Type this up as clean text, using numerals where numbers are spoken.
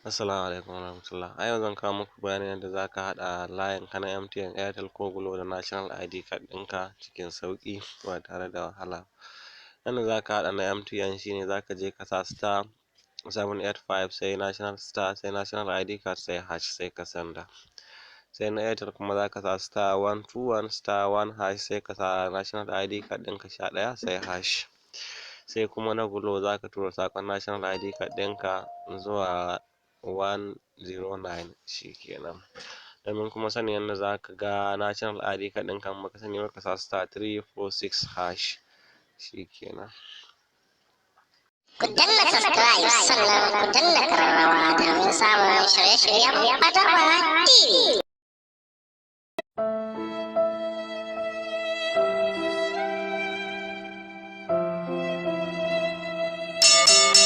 Assalamu alaikum warahmatullah. A yau zan kawo muku bayanin yadda za ka haɗa layin ka na MTN, Airtel ko Glo da National ID card ɗinka cikin sauƙi ba tare da wahala. Yadda za ka haɗa na MTN shine za ka je ka sa star 785 sai National star sai National ID card sai hash sai ka sanda. Sai na Airtel kuma za ka sa star 121 star 1 hash sai ka sa National ID card ɗinka 11 sai hash. Sai kuma na Glo za ka tura saƙon National ID card ɗinka zuwa 109 shikenan. Domin kuma sanin yadda za ka ga National ID card ɗinka in baka sani ba ka sa star 346 hash shikenan. Ku danna subscribe sannan ku danna ƙararrawa domin samun shirye-shiryen Fatarwa TV.